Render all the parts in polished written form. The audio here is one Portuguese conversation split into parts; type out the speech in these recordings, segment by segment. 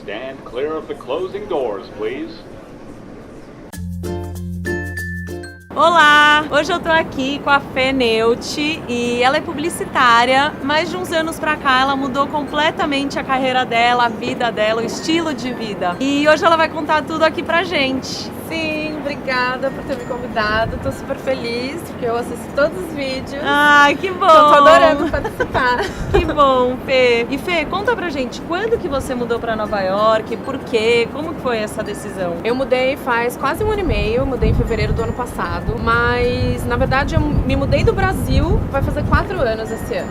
Stand clear of the closing doors, please. Olá! Hoje eu tô aqui com a Fê Neutti e ela é publicitária, mas de uns anos pra cá ela mudou completamente a carreira dela, a vida dela, o estilo de vida. E hoje ela vai contar tudo aqui pra gente. Sim, obrigada por ter me convidado. Tô super feliz, porque eu assisto todos os vídeos. Ai, que bom! Então tô adorando participar. Que bom, Fê! E Fê, conta pra gente, quando que você mudou pra Nova York? Por quê? Como que foi essa decisão? Eu mudei faz quase 1 ano e meio, mudei em fevereiro do ano passado. Mas, na verdade, eu me mudei do Brasil, vai fazer 4 anos esse ano.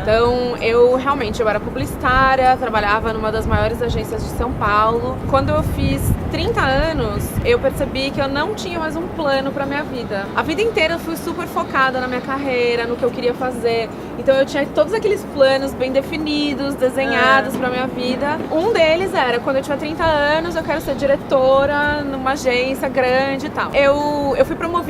Então, eu era publicitária, trabalhava numa das maiores agências de São Paulo. Quando eu fiz 30 anos, eu percebi que eu não tinha mais um plano pra minha vida. A vida inteira eu fui super focada na minha carreira, no que eu queria fazer. Então eu tinha todos aqueles planos bem definidos, desenhados pra minha vida. Um deles era, quando eu tiver 30 anos, eu quero ser diretora numa agência grande e tal. Eu fui promovida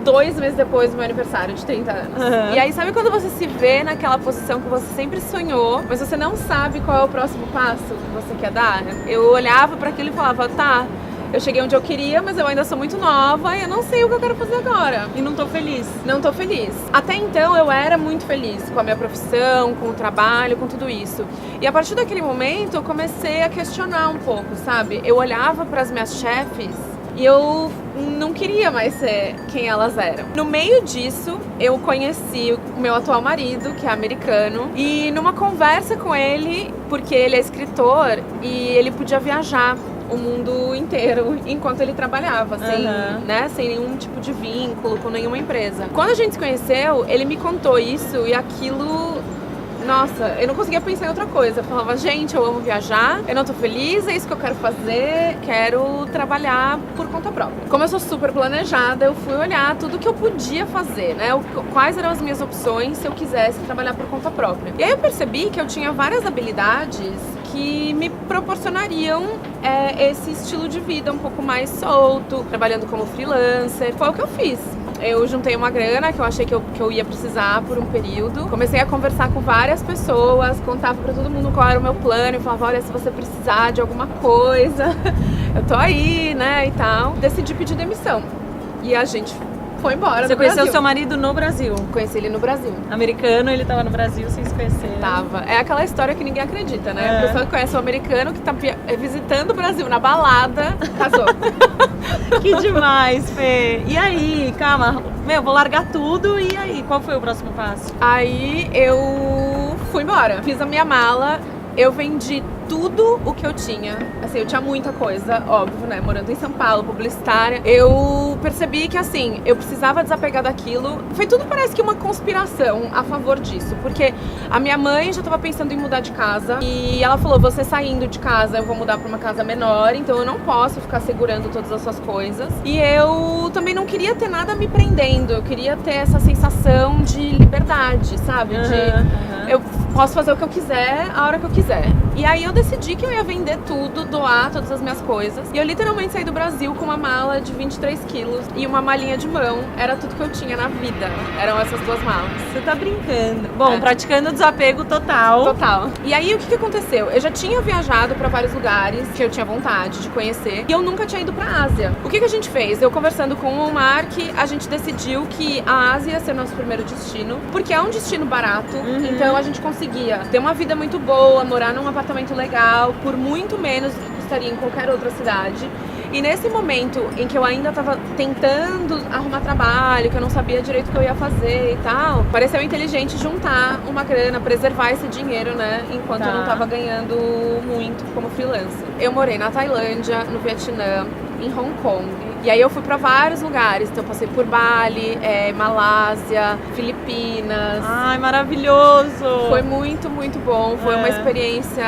2 meses depois do meu aniversário de 30 anos. E aí, sabe quando você se vê naquela posição que você sempre sonhou, mas você não sabe qual é o próximo passo que você quer dar? Eu olhava pra aquilo e falava, tá, eu cheguei onde eu queria, mas eu ainda sou muito nova e eu não sei o que eu quero fazer agora. E não tô feliz? Não tô feliz. Até então eu era muito feliz com a minha profissão, com o trabalho, com tudo isso. E a partir daquele momento eu comecei a questionar um pouco, sabe? Eu olhava para as minhas chefes e eu não queria mais ser quem elas eram. No meio disso, eu conheci o meu atual marido, que é americano, e numa conversa com ele, porque ele é escritor e ele podia viajar o mundo inteiro enquanto ele trabalhava, sem nenhum tipo de vínculo com nenhuma empresa. Quando a gente se conheceu, ele me contou isso e aquilo... Nossa, eu não conseguia pensar em outra coisa. Eu falava, gente, eu amo viajar, eu não tô feliz, é isso que eu quero fazer, quero trabalhar por conta própria. Como eu sou super planejada, eu fui olhar tudo que eu podia fazer, né? Quais eram as minhas opções se eu quisesse trabalhar por conta própria. E aí eu percebi que eu tinha várias habilidades que me proporcionariam esse estilo de vida um pouco mais solto, trabalhando como freelancer. Foi o que eu fiz. Eu juntei uma grana que eu achei que eu ia precisar por um período. Comecei a conversar com várias pessoas, contava pra todo mundo qual era o meu plano e falava, olha, se você precisar de alguma coisa, eu tô aí, né, e tal. Decidi pedir demissão. E a gente foi embora. Você conheceu seu marido no Brasil? Conheci ele no Brasil. Americano, ele tava no Brasil, sem se conhecer. Tava. É aquela história que ninguém acredita, né? A pessoa que conhece o americano, que tá visitando o Brasil na balada, casou. Que demais, Fê. E aí, calma, vou largar tudo. E aí, qual foi o próximo passo? Aí eu fui embora. Fiz a minha mala, eu vendi tudo o que eu tinha. Assim, eu tinha muita coisa, óbvio, né? Morando em São Paulo, publicitária. Eu percebi que, assim, eu precisava desapegar daquilo. Foi tudo, parece que uma conspiração a favor disso. Porque a minha mãe já tava pensando em mudar de casa. E ela falou, você saindo de casa, eu vou mudar pra uma casa menor. Então eu não posso ficar segurando todas as suas coisas. E eu também não queria ter nada me prendendo. Eu queria ter essa sensação de liberdade, sabe? Eu posso fazer o que eu quiser, a hora que eu quiser. E aí eu decidi que eu ia vender tudo, doar todas as minhas coisas. E eu literalmente saí do Brasil com uma mala de 23 quilos e uma malinha de mão. Era tudo que eu tinha na vida. Eram essas 2 malas. Você tá brincando. Bom, praticando desapego total. Total. E aí o que aconteceu? Eu já tinha viajado pra vários lugares que eu tinha vontade de conhecer. E eu nunca tinha ido pra Ásia. O que a gente fez? Eu conversando com o Mark, a gente decidiu que a Ásia ia ser nosso primeiro destino. Porque é um destino barato. Então a gente conseguia ter uma vida muito boa, morar num apartamento legal, por muito menos do que custaria em qualquer outra cidade. E nesse momento em que eu ainda tava tentando arrumar trabalho, que eu não sabia direito o que eu ia fazer e tal, pareceu inteligente juntar uma grana, preservar esse dinheiro, né, enquanto eu não tava ganhando muito como freelancer. Eu morei na Tailândia, no Vietnã, em Hong Kong. E aí eu fui pra vários lugares, então eu passei por Bali, Malásia, Filipinas. Ai, maravilhoso! Foi muito, muito bom, foi uma experiência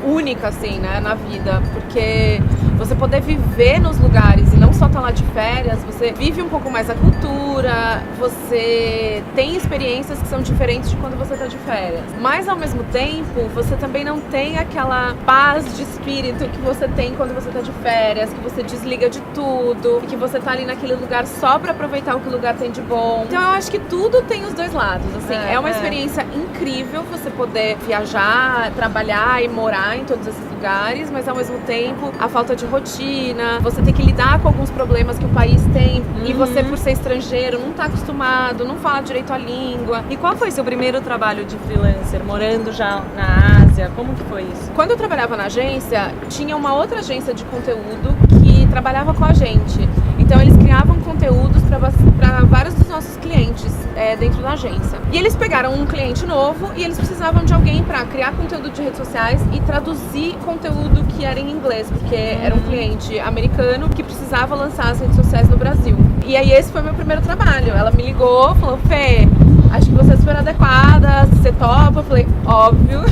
única, assim, né, na vida, porque você poder viver nos lugares e não só estar lá de férias, você vive um pouco mais a cultura, você tem experiências que são diferentes de quando você está de férias. Mas ao mesmo tempo, você também não tem aquela paz de espírito que você tem quando você está de férias, que você desliga de tudo. e que você tá ali naquele lugar só pra aproveitar o que o lugar tem de bom. Então eu acho que tudo tem os dois lados, assim. É uma experiência incrível você poder viajar, trabalhar e morar em todos esses lugares, mas ao mesmo tempo a falta de rotina, você tem que lidar com alguns problemas que o país tem e você, por ser estrangeiro, não tá acostumado, não fala direito a língua. E qual foi seu primeiro trabalho de freelancer, morando já na Ásia? Como que foi isso? Quando eu trabalhava na agência, tinha uma outra agência de conteúdo que trabalhava com a gente. Então eles criavam conteúdos para vários dos nossos clientes dentro da agência. E eles pegaram um cliente novo e eles precisavam de alguém para criar conteúdo de redes sociais e traduzir conteúdo que era em inglês, porque era um cliente americano que precisava lançar as redes sociais no Brasil. E aí esse foi meu primeiro trabalho. Ela me ligou, falou: Fê, acho que você é super adequada, você topa? Eu falei: óbvio.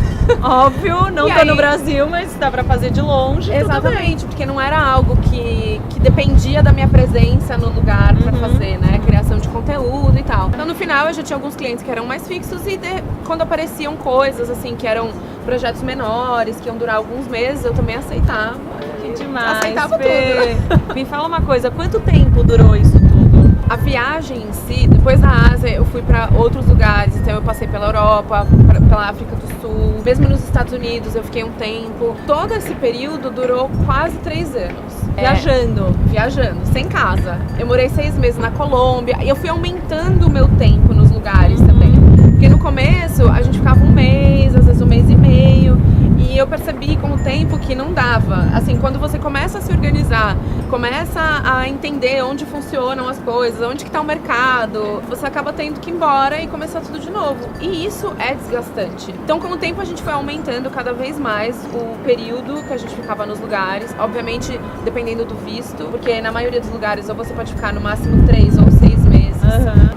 Óbvio, não E tô aí- no Brasil, mas dá pra fazer de longe. tudo bem. Exatamente, porque não era algo que dependia da minha presença no lugar pra fazer, né? Criação de conteúdo e tal. Então no final eu já tinha alguns clientes que eram mais fixos e quando apareciam coisas assim que eram projetos menores, que iam durar alguns meses, eu também aceitava. Que demais. Aceitava Fê. Me fala uma coisa, quanto tempo durou isso tudo? A viagem em si, depois da Ásia, eu fui para outros lugares. Então eu passei pela Europa, pela África do Sul, mesmo nos Estados Unidos eu fiquei um tempo. Todo esse período durou quase 3 anos. Viajando, sem casa. Eu morei 6 meses na Colômbia e eu fui aumentando o meu tempo nos lugares também. Porque no começo a gente ficava 1 mês, às vezes 1 mês e meio. E eu percebi com o tempo que não dava. Assim, quando você começa a se organizar, começa a entender onde funcionam as coisas, onde que tá o mercado, você acaba tendo que ir embora e começar tudo de novo. E isso é desgastante. Então, com o tempo, a gente foi aumentando cada vez mais o período que a gente ficava nos lugares. Obviamente, dependendo do visto, porque na maioria dos lugares ou você pode ficar no máximo 3 ou 6 meses.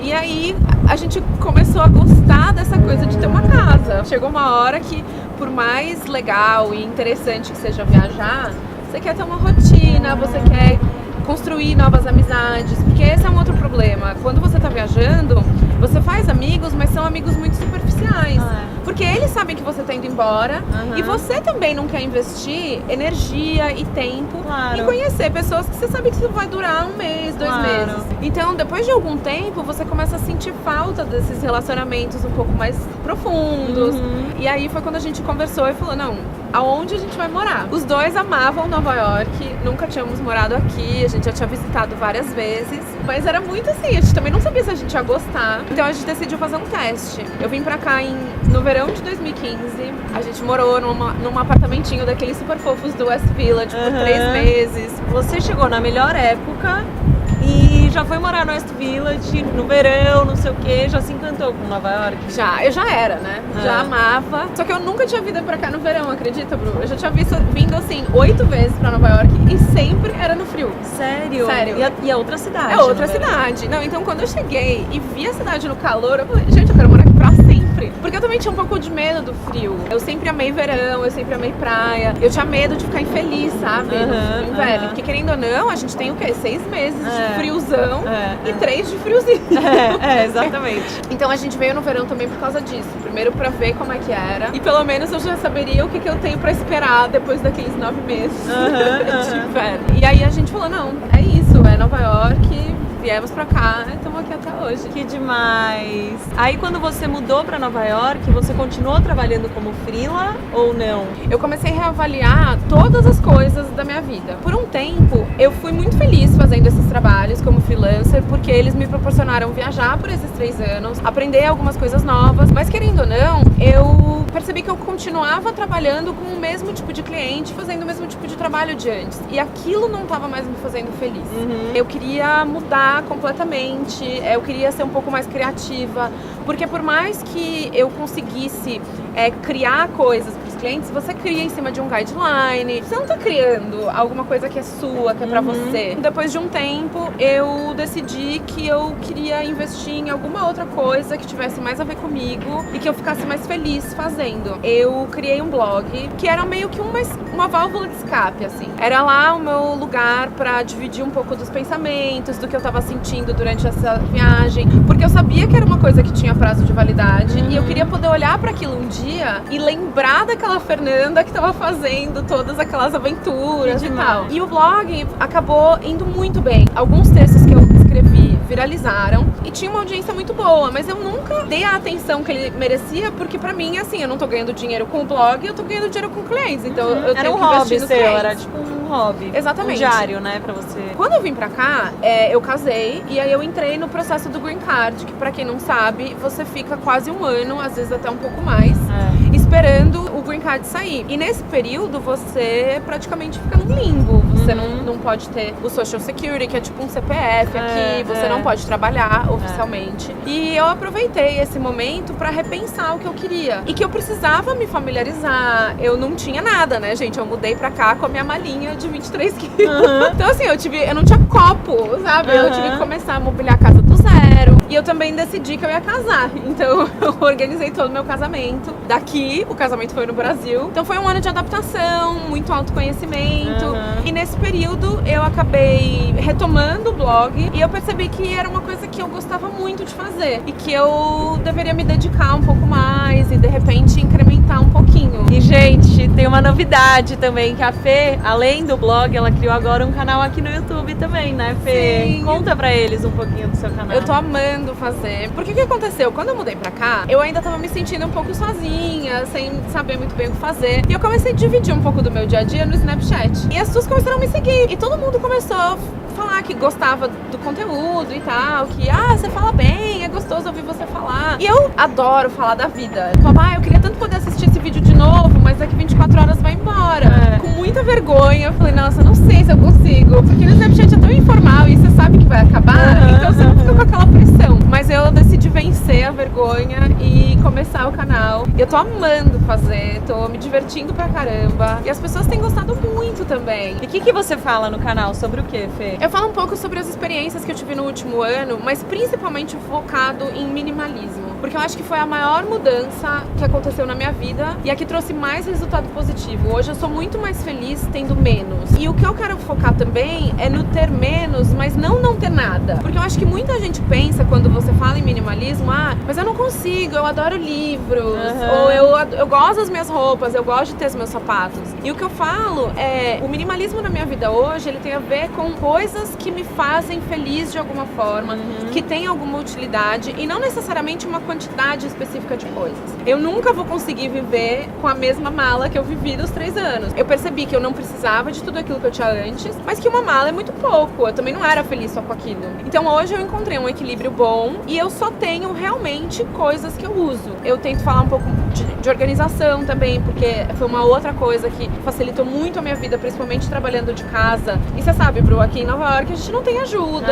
E aí, a gente começou a gostar dessa coisa de ter uma casa. Chegou uma hora que, por mais legal e interessante que seja viajar, você quer ter uma rotina, você quer construir novas amizades, porque esse é um outro problema. Quando você tá viajando, você faz amigos, mas são amigos muito superficiais. Porque eles sabem que você tá indo embora e você também não quer investir energia e tempo em conhecer pessoas que você sabe que isso vai durar 1 mês, 2 meses. Então, depois de algum tempo, você começa a sentir falta desses relacionamentos um pouco mais profundos. E aí foi quando a gente conversou e falou: não, aonde a gente vai morar? Os dois amavam Nova York, nunca tínhamos morado aqui, a gente já tinha visitado várias vezes, mas era muito assim, a gente também não sabia se a gente ia gostar. Então a gente decidiu fazer um teste. Eu vim pra cá no verão de 2015, a gente morou num apartamentinho daqueles super fofos do West Village por 3 meses. Você chegou na melhor época e já foi morar no West Village no verão, não sei o que, já se encantou com Nova York? Eu já era, né? Já amava. Só que eu nunca tinha vindo pra cá no verão, acredita, Bru? Eu já tinha vindo assim 8 vezes pra Nova York e sempre era no frio. Sério? Sério. E a outra cidade? É outra no verão? cidade. Não, então quando eu cheguei e vi a cidade no calor, eu falei: gente, eu quero morar aqui pra sempre. Porque eu também tinha um pouco de medo do frio. Eu sempre amei verão, eu sempre amei praia. Eu tinha medo de ficar infeliz, sabe? No inverno. Porque querendo ou não, a gente tem o quê? 6 meses de friozão e 3 de friozinho. Exatamente. Então a gente veio no verão também por causa disso. Primeiro pra ver como é que era. E pelo menos eu já saberia o que eu tenho pra esperar depois daqueles 9 meses de inverno. E aí a gente falou: não, é isso, é Nova York. Viemos pra cá e estamos aqui até hoje. Que demais! Aí quando você mudou pra Nova York, você continuou trabalhando como freela ou não? Eu comecei a reavaliar todas as coisas da minha vida. Por um tempo, eu fui muito feliz fazendo esses trabalhos como freelancer, porque eles me proporcionaram viajar por esses 3 anos, aprender algumas coisas novas, mas querendo ou não, eu percebi que eu continuava trabalhando com o mesmo tipo de cliente, fazendo o mesmo tipo de trabalho de antes. E aquilo não estava mais me fazendo feliz. Eu queria mudar completamente, eu queria ser um pouco mais criativa, porque por mais que eu conseguisse criar coisas para os clientes, você cria em cima de um guideline, você não está criando alguma coisa que é sua, que é para você. Depois de um tempo, eu decidi que eu queria investir em alguma outra coisa que tivesse mais a ver comigo e que eu ficasse mais feliz fazendo. Eu criei um blog que era meio que uma válvula de escape, assim. Era lá o meu lugar para dividir um pouco dos pensamentos, do que eu tava sentindo durante essa viagem, porque eu sabia que era uma coisa que tinha prazo de validade e eu queria poder olhar para aquilo um dia e lembrar daquela a Fernanda que tava fazendo todas aquelas aventuras Que e demais. tal. E o blog acabou indo muito bem. Alguns textos que eu escrevi viralizaram e tinha uma audiência muito boa, mas eu nunca dei a atenção que ele merecia, porque pra mim, assim, eu não tô ganhando dinheiro com o blog, eu tô ganhando dinheiro com clientes, então eu Era tenho um que investir hobby nos seu, clientes. era tipo um hobby. Exatamente. Um diário, né, pra você. Quando eu vim pra cá, eu casei e aí eu entrei no processo do Green Card, que pra quem não sabe, você fica quase um ano, às vezes até um pouco mais, esperando o Green Card sair. E nesse período você praticamente fica num limbo. Você não pode ter o Social Security, que é tipo um CPF aqui, você não pode trabalhar oficialmente. E eu aproveitei esse momento pra repensar o que eu queria. E que eu precisava me familiarizar. Eu não tinha nada, né, gente? Eu mudei pra cá com a minha malinha de 23 quilos. Então assim, eu não tinha copo, sabe? Eu tive que começar a mobiliar a casa do zero. E eu também decidi que eu ia casar. Então eu organizei todo o meu casamento daqui. O casamento foi no Brasil. Então foi um ano de adaptação, muito autoconhecimento. E nesse período eu acabei retomando o blog e eu percebi que era uma coisa que eu gostava muito de fazer e que eu deveria me dedicar um pouco mais e de repente incrementar um pouquinho. E, gente, tem uma novidade também, que a Fê, além do blog, ela criou agora um canal aqui no YouTube também, né, Fê? Sim. Conta pra eles um pouquinho do seu canal. Eu tô amando fazer. Porque o que aconteceu? Quando eu mudei pra cá, eu ainda tava me sentindo um pouco sozinha, sem saber muito bem o que fazer. E eu comecei a dividir um pouco do meu dia a dia no Snapchat. E as pessoas começaram a me seguir. E todo mundo começou a falar que gostava do conteúdo e tal, que você fala bem, é gostoso ouvir você falar. E eu adoro falar da vida. Eu falava, eu queria tanto poder assistir esse vídeo de novo, mas daqui 24 horas vai embora. Com muita vergonha, eu falei, nossa, não sei se eu consigo. Porque no Snapchat é tão informal e você sabe que vai acabar, então você não fica com aquela pressão. Mas eu decidi vencer a vergonha e começar o canal. Eu tô amando fazer, tô me divertindo pra caramba. E as pessoas têm gostado muito também. E o que você fala no canal? Sobre o que, Fê? Eu falo um pouco sobre as experiências que eu tive no último ano, mas principalmente focado em minimalismo. Porque eu acho que foi a maior mudança que aconteceu na minha vida e a que trouxe mais resultado positivo. Hoje eu sou muito mais feliz tendo menos. E o que eu quero focar também é no ter menos, mas não ter nada. Porque eu acho que muita gente pensa, quando você fala em minimalismo, mas eu não consigo, eu adoro livros, ou eu gosto das minhas roupas, eu gosto de ter os meus sapatos. E o que eu falo é, o minimalismo na minha vida hoje, ele tem a ver com coisas que me fazem feliz de alguma forma, que tem alguma utilidade e não necessariamente uma quantidade específica de coisas. Eu nunca vou conseguir viver com a mesma mala que eu vivi dos 3 anos. Eu percebi que eu não precisava de tudo aquilo que eu tinha antes, mas que uma mala é muito pouco. Eu também não era feliz só com aquilo. Então hoje eu encontrei um equilíbrio bom e eu só tenho realmente coisas que eu uso. Eu tento falar um pouco de organização também, porque foi uma outra coisa que facilitou muito a minha vida, principalmente trabalhando de casa. E você sabe, Bru, aqui em Nova York a gente não tem ajuda,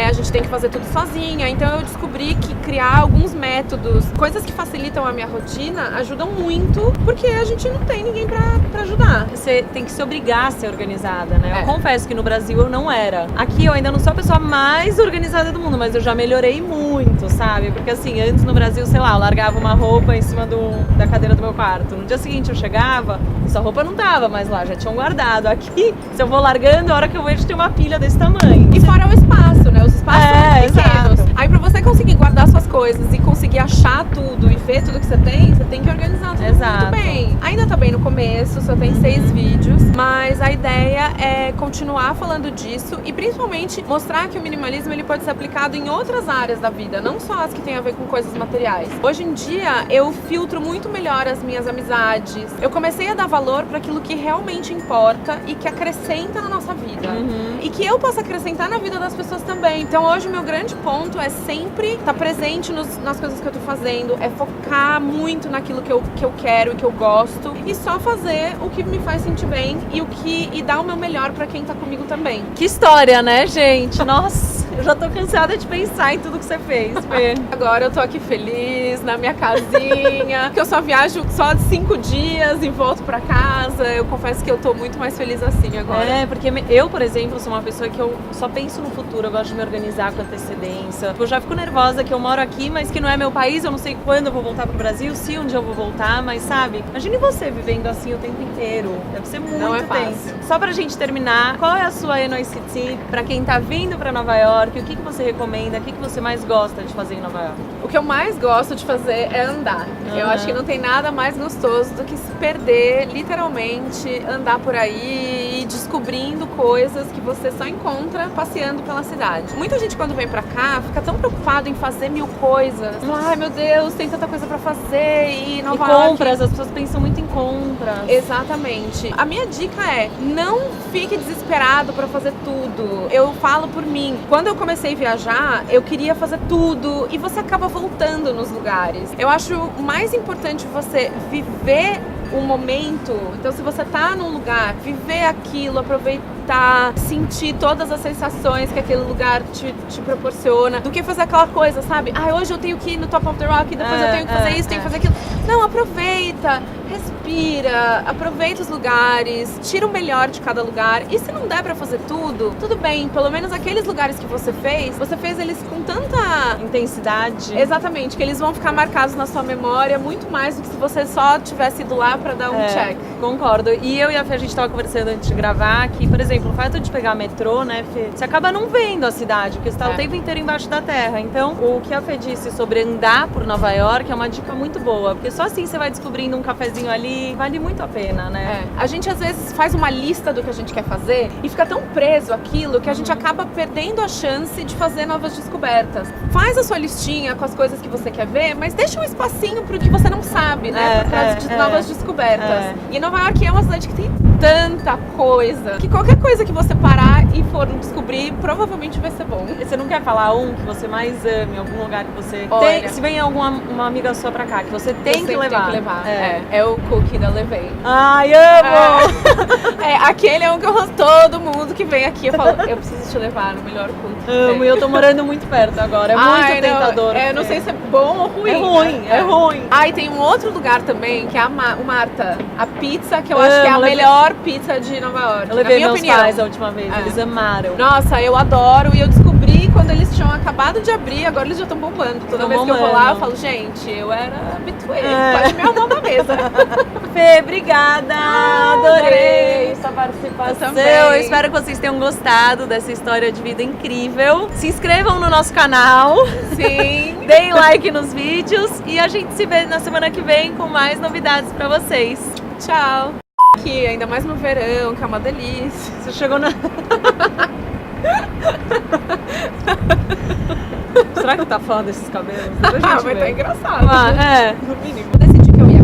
a gente tem que fazer tudo sozinha. Então eu descobri que criar alguns métodos, coisas que facilitam a minha rotina, ajudam muito, porque a gente não tem ninguém pra ajudar. Você tem que se obrigar a ser organizada, né? Eu confesso que no Brasil eu não era. Aqui eu ainda não sou a pessoa mais organizada do mundo, mas eu já melhorei muito, sabe? Porque assim, antes no Brasil, sei lá, eu largava uma roupa em cima da cadeira do meu quarto. No dia seguinte eu chegava, essa roupa não tava mais lá, já tinham guardado. Aqui, se eu vou largando, a hora que eu vejo tem uma pilha desse tamanho. E fora o espaço, né? Os espaços são pequenos. Exato. Aí pra você conseguir guardar suas coisas e conseguir achar tudo e ver tudo que você tem que organizar tudo muito bem. Ainda tá bem no começo, só tem 6 vídeos, mas a ideia é continuar falando disso e principalmente mostrar que o minimalismo ele pode ser aplicado em outras áreas da vida, não só as que tem a ver com coisas materiais. Hoje em dia eu filtro muito melhor as minhas amizades. Eu comecei a dar valor para aquilo que realmente importa e que acrescenta na nossa vida. E que eu possa acrescentar na vida das pessoas também. Então hoje o meu grande ponto é sempre estar presente nas coisas que eu tô fazendo, é focar muito naquilo que eu quero e que eu gosto e só fazer o que me faz sentir bem e dar o meu melhor pra quem tá comigo também. Que história, né, gente? Nossa, eu já tô cansada de pensar em tudo que você fez, Fê. Agora eu tô aqui feliz, na minha casinha, que eu só viajo só de 5 dias e volto pra casa. Eu confesso que eu tô muito mais feliz assim agora. É, porque eu, por exemplo, sou uma pessoa que eu só penso no futuro, eu gosto de me organizar com antecedência. Eu já fico nervosa que eu moro aqui, mas que não é meu país, eu não sei quando eu vou voltar pro Brasil, se um dia eu vou voltar, mas sabe? Imagine você vivendo assim o tempo inteiro. Deve ser muito Não é tempo. fácil. Só pra gente terminar, qual é a sua NYC pra quem tá vindo pra Nova York? O que você recomenda? O que você mais gosta de fazer em Nova York? O que eu mais gosto de fazer é andar. Eu acho que não tem nada mais gostoso do que se perder, literalmente, andar por aí e descobrindo coisas que você só encontra passeando pela cidade. Muita gente quando vem pra cá fica tão preocupado em fazer mil coisas. Ai meu Deus, tem tanta coisa pra fazer e Nova York... compras, as pessoas pensam muito em compras. Exatamente. A minha dica é, não fique desesperado pra fazer tudo. Eu falo por mim. Quando eu comecei a viajar, eu queria fazer tudo e você acaba voltando nos lugares. Eu acho mais importante você viver o momento. Então, se você tá num lugar, viver aquilo, aproveitar, sentir todas as sensações que aquele lugar te proporciona, do que fazer aquela coisa, sabe? Ah, hoje eu tenho que ir no Top of the Rock, depois eu tenho que fazer isso, tenho que fazer aquilo. Não, aproveita, respira, aproveita os lugares, tira o melhor de cada lugar. E se não der pra fazer tudo, tudo bem. Pelo menos aqueles lugares que você fez eles com tanta intensidade. Exatamente, que eles vão ficar marcados na sua memória muito mais do que se você só tivesse ido lá pra dar um check. Concordo. E eu e a Fê, a gente tava conversando antes de gravar que, por exemplo, o fato de pegar metrô, né, Fê, você acaba não vendo a cidade, porque você tá o tempo inteiro embaixo da terra. Então, o que a Fê disse sobre andar por Nova York é uma dica muito boa, porque só assim você vai descobrindo um cafezinho ali, vale muito a pena, né? A gente às vezes faz uma lista do que a gente quer fazer e fica tão preso àquilo que a gente acaba perdendo a chance de fazer novas descobertas. Faz a sua listinha com as coisas que você quer ver, mas deixa um espacinho pro que você não sabe, né? Por causa de novas descobertas. E Nova York é uma cidade que tem tanta coisa que qualquer coisa que você parar e for descobrir, provavelmente vai ser bom. E você não quer falar um que você mais ame, algum lugar que você Olha, tem, se vem uma amiga sua pra cá, que você tem que levar. Tem que levar. É o cookie da Levei. Ai, amo! Aquele é um que eu gosto, todo mundo que vem aqui, eu falo, eu preciso te levar no melhor cookie. Amo, e eu tô morando muito perto agora, é muito tentador. Não sei se é bom ou ruim. É ruim. E tem um outro lugar também, que é o Marta. A pizza, que eu acho que é a melhor pizza de Nova York. Eu levei meus pais a última vez, eles amaram. Nossa, eu adoro e eu descobri quando eles tinham acabado de abrir, agora eles já estão bombando. Toda vez que eu vou lá, eu falo, gente, eu era habituê, pode me arrumar uma mesa. Fê, obrigada! Adorei sua participação. Eu espero que vocês tenham gostado dessa história de vida incrível. Se inscrevam no nosso canal. Sim. Deem like nos vídeos e a gente se vê na semana que vem com mais novidades pra vocês. Tchau! Aqui, ainda mais no verão, que é uma delícia. Você chegou na... Será que tá foda esses cabelos? Vai tá engraçado. Ah, No mínimo. Decidi que eu ia.